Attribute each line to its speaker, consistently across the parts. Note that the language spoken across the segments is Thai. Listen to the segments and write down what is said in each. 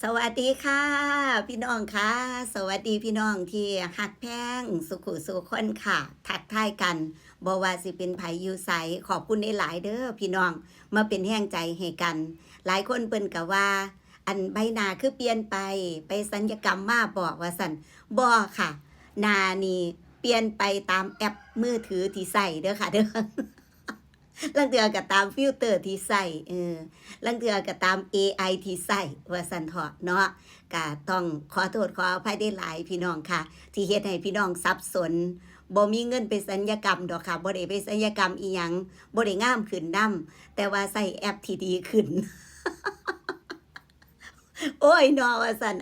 Speaker 1: สวัสดีค่ะพี่น้องค่ะสวัสดีพี่น้องที่หักแพงสุขุสุขคนค่ะทักทายกันบ่ว่าสิเป็นไผอยู่ไสขอบคุณหลายๆเด้อพี่น้องมาเป็นแห้งใจให้กัน หลายคนเปิ้นก็ว่า อันใบหน้าคือเปลี่ยนไปศัลยกรรมมาบอกว่าซั่นบ่ค่ะหน้านี่เปลี่ยนไปตามแอปมือถือที่ใช้เด้อค่ะเด้อ ลางเทื่อก็ตามฟิลเตอร์ที่ใช้ลางเทื่อก็ตาม AI ที่ใช้ว่าซั่นเถาะเนาะก็ต้องขอโทษขออภัยได้หลายพี่น้องค่ะที่เฮ็ดให้พี่น้องสับสนบ่มีเงินไปศัลยกรรมดอกค่ะบ่ได้ไปศัลยกรรมอิหยังบ่ได้งามขึ้นนำแต่ว่าใช้แอปที่ดีขึ้น โอ้ยเนาะว่าซั่น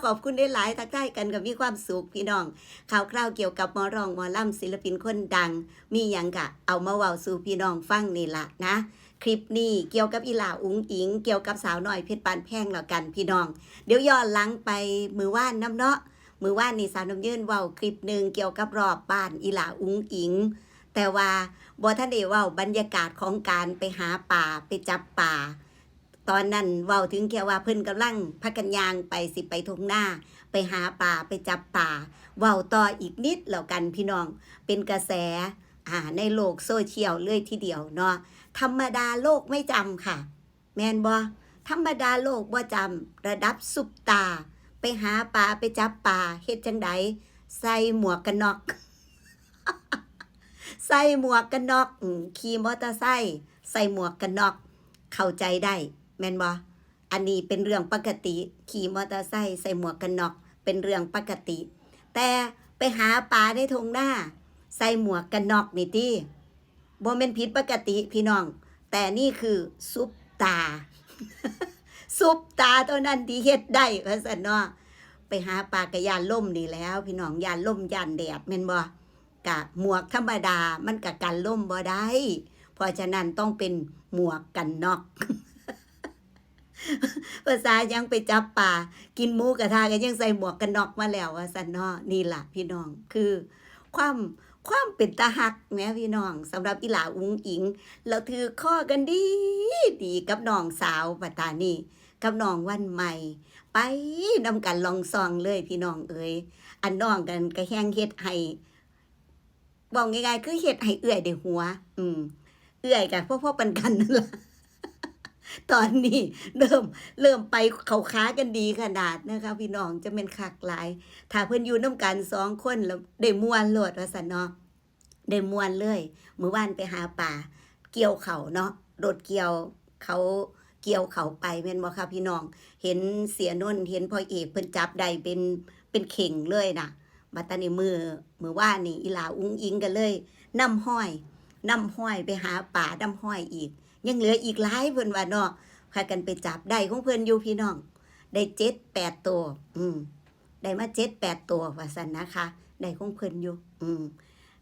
Speaker 1: ขอบคุณหลายๆทักทายกันก็มีความสุขพี่น้องข่าวคราวเกี่ยวกับหมอร้องหมอล่ำศิลปินคนดัง มีหยังก็เอามาเว้าสู่พี่น้องฟังนี่ล่ะนะ คลิปนี้เกี่ยวกับอีหลาอุ๋งอิ๋งเกี่ยวกับสาวน้อยเพชรปานแพงแล้วกันพี่น้อง เดี๋ยวย้อนหลังไปมื้อวานนำเนาะมื้อวานนี่สาวน้ำยืนเว้าคลิปหนึ่งเกี่ยวกับรอบบ้านอีหลาอุ๋งอิ๋งแต่ว่าบ่ทันได้เว้าบรรยากาศของการไปหาป่าไปจับป่า ตอนนั้นเว้าถึงแค่ว่าเพิ่นกำลังพากันย่างไปสิไปทุ่งนาไปหาป่าไปจับป่าเว้าต่ออีกนิดแล้วกันพี่น้องเป็นกระแสในโลกโซเชียลเลยทีเดียวเนาะธรรมดาโลกไม่จำค่ะแม่นบ่ธรรมดาโลกบ่จำระดับซุปตาไปหาป่าไปจับป่าเฮ็ดจังไดใส่หมวกกันน็อกใส่หมวกกันน็อกขี่มอเตอร์ไซค์ใส่หมวกกันน็อกเข้าใจได้แม่นบ่อันนี้เป็นเรื่องปกติขี่มอเตอร์ไซค์ใส่หมวกกันน็อกเป็นเรื่องปกติแต่ไปหาปลาในทุ่งนาใส่หมวกกันน็อกนี่ติบ่แม่นผิดปกติพี่น้องแต่นี่คือซุปตาซุปตาเท่านั้นที่เฮ็ดได้ว่าซั่นเนาะไปหาปลากะย้านลมนี่แหล้วพี่น้องย้านลมย้านแดดแม่นบ่กะหมวกธรรมดามันก็กันลมบ่ได้เพราะฉะนั้นต้องเป็นหมวกกันน็อก ภาษายังไปจับป่ากินหมูกระทะก็ยังใส่หมวกกันน็อกมาแล้วว่าซั่นเนาะนี่ล่ะพี่น้องคือความความเป็นตาฮักแหมพี่น้องสำหรับอีหลาอุ๋งอิ๋งแล้วถือข้อกันดีกับน้องสาวปัตตานีกับน้องวันใหม่ ไปนำกันลองซองเลยพี่น้องเอ๋ยอันน้องกันก็แฮงเฮ็ดให้บอกง่ายๆคือเฮ็ดให้เอื้อยได้หัวอืมเอื้อยก็พอๆปานกันนั่นล่ะ ตอนนี้เริ่มไปเข้าขากันดีขนาดนะคะพี่น้องจะเป็นคักหลายถ้าเพิ่นอยู่นำกัน2คนแล้วได้ม่วนโลดว่าซั่นเนาะได้ม่วนเลยมื้อวานไปหาปลาเกี่ยวข้าวเนาะรถเกี่ยวเขาเกี่ยวข้าวไปแม่นบ่คะพี่น้องเห็นเสียนนท์เห็นพ่อเอกเพิ่นจับได้เป็นเข่งเลยน่ะบัดตานี้มื้อวานนี่อีหลาอุ๋งอิ๋งก็เลยนำห้อยไปหาปลานำห้อยอีก ยังเหลืออีกหลายเพิ่นว่าเนาะพากันไปจับได้ของเพิ่นอยู่พี่น้องได้7-8ตัวได้มา7-8ตัวว่าซั่นนะคะได้ของเพิ่นอยู่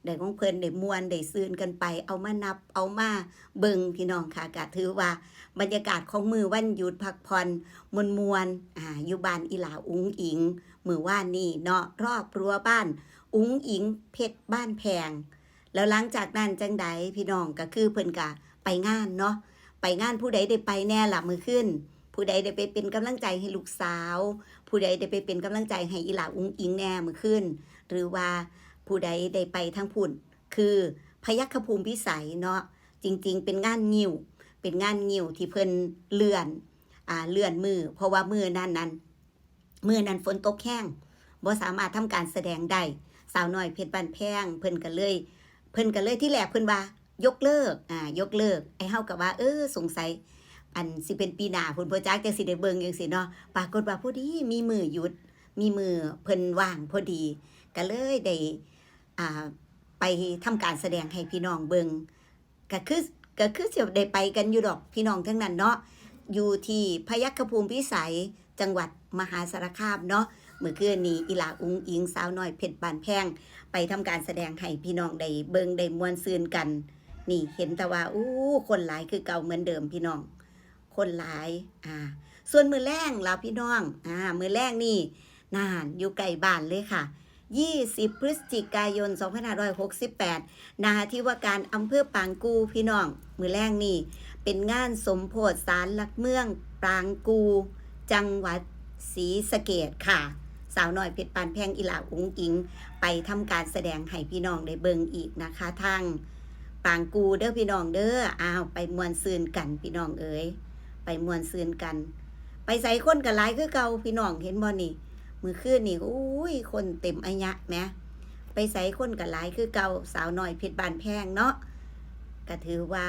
Speaker 1: ได้ของเพิ่นได้ม่วนได้ซืนกันไปเอามานับเอามาเบิ่งพี่น้องค่ะก็ถือว่าบรรยากาศของมื้อวันหยุดพักผ่อนม่วนๆอยู่บ้านอีหลาอุ๋งอิ๋งมื้อวานนี้เนาะรอบรั้วบ้านอุ๋งอิ๋งเพชรบ้านแพงแล้วหลังจากนั้นจังใดพี่น้องก็คือเพิ่นก็ ไปงานเนาะไปงานผู้ใดได้ไปแน่ล่ะมื้อคืนผู้ใดได้ไปเป็นกำลังใจให้ลูกสาวผู้ใดได้ไปเป็นกำลังใจให้อีหลาอุ๋งอิ๋งแน่มื้อคืนหรือว่าผู้ใดได้ไปทางพุ่นคือพยัคฆภูมิพิสัยเนาะจริงๆเป็นงานงิ้วเป็นงานงิ้วที่เพิ่นเลื่อนเลื่อนมือเพราะว่ามื้อนั้นฝนตกแห้งบ่สามารถทำการแสดงได้สาวน้อยเพชรบ้านแพงเพิ่นก็เลยที่แรกเพิ่นว่ายกเลิกยกเลิกไอ้เฮาก็ว่าสงสัยอันสิเป็นปีหน้าพุ่นบ่จักจังสิได้เบิ่งจังซี่เนาะปรากฏว่าพอดีมีมื้อหยุดมีมื้อเพิ่นว่างพอดีก็เลยได้อ่าไปทำการแสดงให้พี่น้องเบิ่งก็คือสิได้ไปกันอยู่ดอกพี่น้องทั้งนั้นเนาะอยู่ที่พยัคฆภูมิพิสัยจังหวัดมหาสารคามเนาะมื้อคืนนี้อีหลาอุ๋งอิ๋งสาวน้อยเพชรบ้านแพงไปทำการแสดงให้พี่น้องได้เบิ่งได้ม่วนซื่นกัน นี่เห็นแต่ว่าคนหลายคือเก่าเหมือนเดิมพี่น้องคนหลายส่วนมือแรงเราพี่น้องมือแรงนี่นานอยู่ไกลบ้านเลยค่ะ20พฤศจิกายน2568นาที่ว่าการอำเภอปางกูพี่น้องมือแรงนี่เป็นงานสมโพธิศาลหลักเมืองปางกูจังหวัด ศรีสะเกษค่ะสาวน้อยเพชรปานแพงอีหลาอุ๋งอิงไปทำการแสดงให้พี่น้องได้เบิ่งอีกนะคะทางปางกูเด้อพี่น้องเด้อไปมวนซืนกันพี่น้องเอ๋ยไปมวนซืนกันไปใส่คนกันหลายคือเก่าพี่น้องเห็นบ่นี่มื้อคืนนี่อุ้ยคนเต็มอะยะแหมไปใส่คนกันหลายคือเก่าสาวน้อยเพชรปานแพงเนาะก็ถือว่า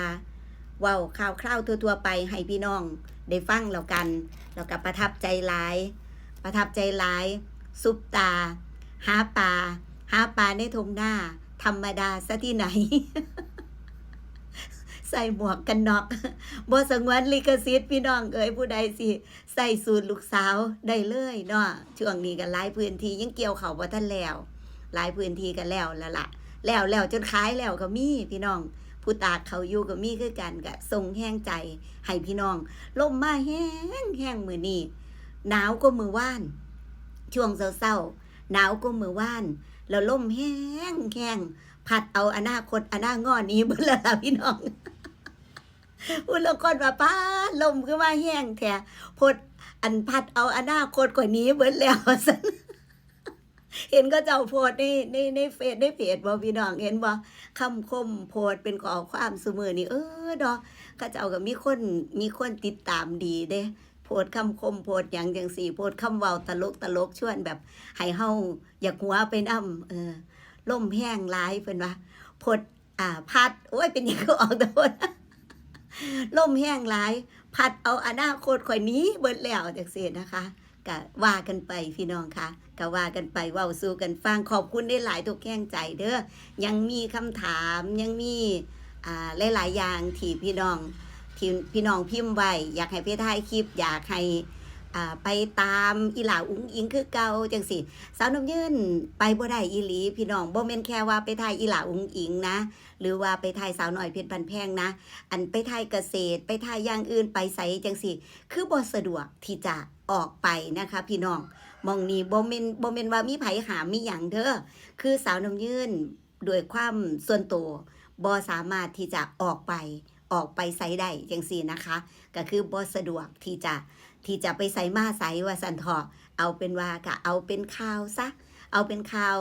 Speaker 1: เว้าข่าวๆทั่วๆไปให้พี่น้องได้ฟังแล้วกันแล้วก็ประทับใจหลายซุปตาหาปลาในทุ่งนาธรรมดาซะที่ไหน ใส่หมวกกันน็อกบ่สงวนลิขสิทธิ์พี่น้องเอ๋ยผู้ใดสิใส่สูทลูกสาวได้เลยเนาะช่วงนี้ก็หลายพื้นที่ยังเกี่ยวข้าวบ่ทันแล้วหลายพื้นที่ก็แล้วล่ะแล้วจนขายแล้วก็มีพี่น้องผู้ตากเขาอยู่ก็มีคือกันก็ส่งแห้งใจให้พี่น้องลมมาแห้งมื้อนี้หนาวก็มื้อวานช่วงเช้าๆหนาวก็มื้อวานแล้วลมแห้งพัดเอาอนาคตอนาง้อนี้เบิดแล้วล่ะพี่น้อง อุลคนว่าป้าลมคือว่าแห้งแท้พดอันพัดเอาอนาคตกว่านี้เบิดแล้วซั่น เห็นก็เจ้าโพดในเฟซในเพจบ่พี่น้องเห็นบ่คำคมโพดเป็นข้อความซุมื้อนี้ดอกเขาเจ้าก็มีคนติดตามดีเด้โพดคำคมโพดหยังจังซี่โพดคำเว้าตลกชวนแบบให้เฮาอยากหัวไปนำลมแห้งหลายเพิ่นว่าพดพัดโอ้ยเป็นหยังก็ออกแต่โพด ลมแห้งหลายพัดเอาอนาคตข่อยนี้เบิดแล้วจังซี่นะคะก็ว่ากันไปพี่น้องค่ะก็ว่ากันไปเว้าสู่กันฟังขอบคุณได้หลายทุกแห่งใจเด้อยังมีคำถามยังมีหลายๆอย่างที่พี่น้องพิมพ์ไว้อยากให้ไปถ่ายคลิปอยากให้ไปตามอีหลาอุ๋งอิงคือเก่าจังซี่สาวน้ำยืนไปบ่ได้อีหลีพี่น้องบ่แม่นแค่ว่าไปถ่ายอีหลาอุ๋งอิงนะหรือว่าไปถ่ายสาวน้อยเพชรบันแพงนะอันไปถ่ายเกษตรไปถ่ายอย่างอื่นไปไสจังซี่คือบ่สะดวกที่จะออกไปนะคะพี่น้องมองนี้บ่แม่นว่ามีไผหามมีหยังเด้อคือสาวน้ำยืนด้วยความส่วนตัวบ่สามารถที่จะออกไปไสได้จังซี่นะคะก็คือบ่สะดวกที่จะไปใส่มาใส่ว่าสันทอเอาเป็นว่าก็เอาเป็นข่าวซะเอาเป็นข่าว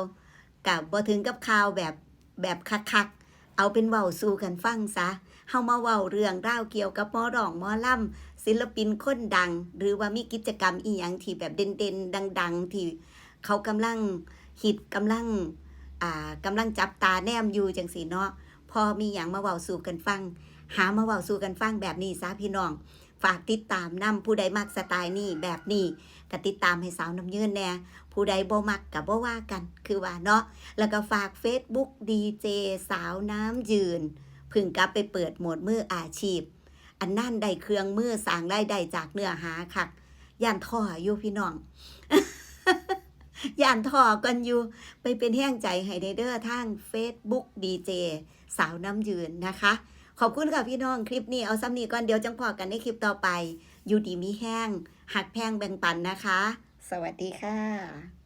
Speaker 1: กับบ่ถึงกับข่าวแบบคักๆเอาเป็นเว้าสู่กันฟังซะเฮามาเว้าเรื่องราวเกี่ยวกับหมอร้องหมอลำศิลปินคนดังหรือว่ามีกิจกรรมอีหยังที่แบบเด่นๆดังๆที่เขากำลังฮิตกำลังจับตาแนมอยู่จังซี่เนาะพอมีหยังมาเว้าสู่กันฟังหามาเว้าสู่กันฟังแบบนี้ซะพี่น้องฝากติดตามนำผู้ใดมักสไตล์นี้แบบนี้ก็ติดตามให้สาวน้ำยืนแน่ผู้ใดบ่มักก็บ่ว่ากันคือว่าเนาะแล้วก็ฝาก Facebook ดีเจสาวน้ำยืนเพึ่งกลับไปเปิดโหมดมืออาชีพอันนั่นได้เครื่องมือสร้างรายได้จากเนื้อหาคักย่านท่ออยู่พี่น้อง ย่านท่อกันอยู่ไปเป็นแห้งใจให้เด้อทาง Facebook ดีเจสาวน้ำยืนนะคะขอบคุณค่ะพี่น้องคลิปนี้เอาซ้ำนี้ก่อนเดี๋ยวจังพอกันในคลิปต่อไปอยู่ดีมีแห้งหักแพงแบ่งปันนะคะสวัสดีค่ะ